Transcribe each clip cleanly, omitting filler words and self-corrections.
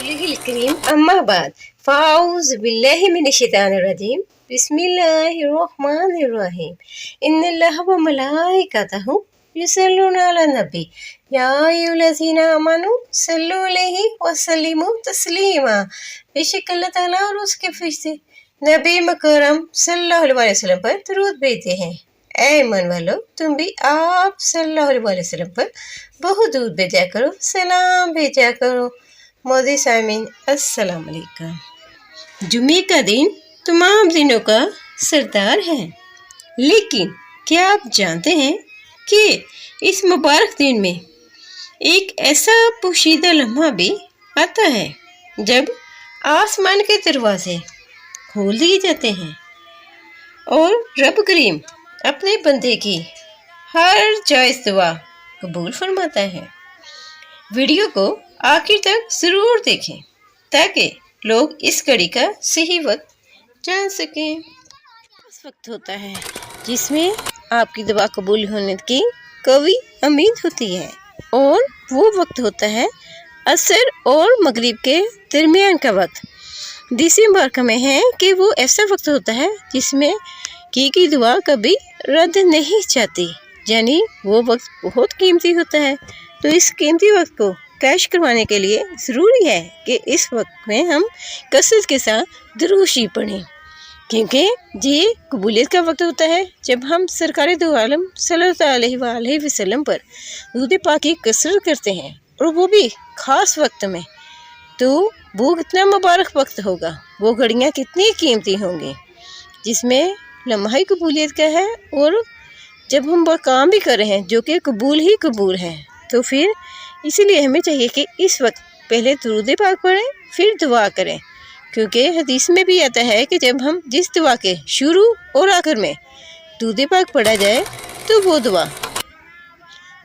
रसूलिहिल करीम अम्मा बाद फ़ाऊज़ु बिल्लाहि मिनश्शैतानिर्रजीम बिस्मिल्लाहिर्रहमानिर्रहीम इन्नल्लाहा व मलाइकतहु युसल्लूना अलन नबी या अय्युहल्लज़ीना आमनू सल्लु अलैहि व सल्लिमू तस्लीमा। बेशक अल्लाह ताला और उसके फरिश्ते नबी मुकर्रम सल्लल्लाहु अलैहि वसल्लम पर दरूद भेजते हैं। ऐ ईमान वालों, तुम भी आप सल्लल्लाहु अलैहि वसल्लम पर बहुत दूध भेजा करो, सलाम भेजा करो। मोदी सामीन अस्सलाम वालेकुम। जुम्मे का दिन तमाम दिनों का सरदार है, लेकिन क्या आप जानते हैं कि इस मुबारक दिन में एक ऐसा पोशीदा लम्हा भी आता है जब आसमान के दरवाजे खोल दिए जाते हैं और रब करीम अपने बंदे की हर जायज़ दुआ कबूल फरमाता है। वीडियो को आखिर तक ज़रूर देखें ताकि लोग इस घड़ी का सही वक्त जान सकें। उस वक्त होता है जिसमें आपकी दुआ कबूल होने की कवी उम्मीद होती है, और वो वक्त होता है असर और मगरिब के दरमियान का वक्त। दिसंबर में है कि वो ऐसा वक्त होता है जिसमें की दुआ कभी रद्द नहीं जाती, यानी वो वक्त बहुत कीमती होता है। तो इस कीमती वक्त को कैश करवाने के लिए ज़रूरी है कि इस वक्त में हम कसरत के साथ दुरूशी पढ़ें, क्योंकि ये कबूलियत का वक्त होता है जब हम सरकार दो आलम सल्लल्लाहु अलैहि वसल्लम पर दुरूद पाक की कसरत करते हैं, और वो भी ख़ास वक्त में। तो वो कितना मुबारक वक्त होगा, वो घड़ियाँ कितनी कीमती होंगी जिसमें लम्हा कबूलियत का है, और जब हम वो काम भी कर रहे हैं जो कि कबूल ही कबूल है, तो फिर इसीलिए हमें चाहिए कि इस वक्त पहले दुरूद पाक पढ़ें फिर दुआ करें, क्योंकि हदीस में भी आता है कि जब हम जिस दुआ के शुरू और आखिर में दुरूद पाक पढ़ा जाए तो वो दुआ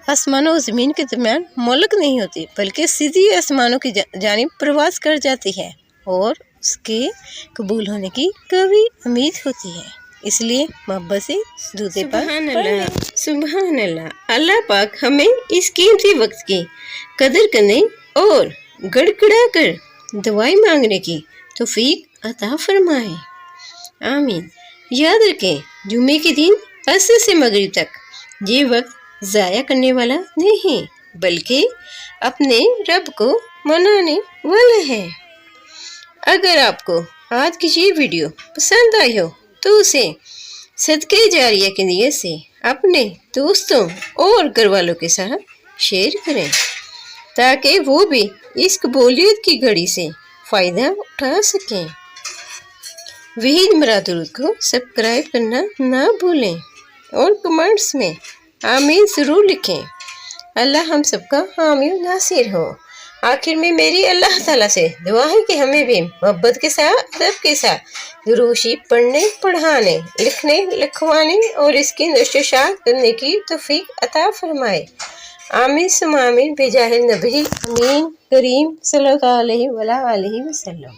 आसमान और ज़मीन के दरमियान मुअल्लक़ नहीं होती, बल्कि सीधी आसमानों की जानिब प्रवास कर जाती है और उसके कबूल होने की कभी उम्मीद होती है। इसलिए मोहब्बत से दुरूद पाक पढ़ें। सुभान अल्लाह। अल्लाह पाक हमें इस कीमती वक्त की कदर करने और गड़गड़ा कर दुआएं मांगने की तौफीक अता फरमाए, आमीन। याद रखें, जुम्मे के दिन असर से मगरिब तक ये वक्त ज़ाया करने वाला नहीं, बल्कि अपने रब को मनाने वाला है। अगर आपको आज की ये वीडियो पसंद आई हो तो उसे सदके जारिया की नीयत से अपने दोस्तों और घर वालों के साथ शेयर करें, ताकि वो भी इस कबूलियत की घड़ी से फ़ायदा उठा सकें। वहीद मराद दुरूद को सब्सक्राइब करना ना भूलें और कमेंट्स में आमीन ज़रूर लिखें। अल्लाह हम सबका हामी नासिर हो। आखिर में मेरी अल्लाह ताला से दुआ है कि हमें भी मोहब्बत के साथ, अदब के साथ दुरूशी पढ़ने, पढ़ाने, लिखने, लिखवाने और इसकी नशर करने की तौफीक अता फरमाए, आमीन सुम आमीन। बेजाहिल नबी अमीन करीम सल्लल्लाहु अलैहि वसल्लम।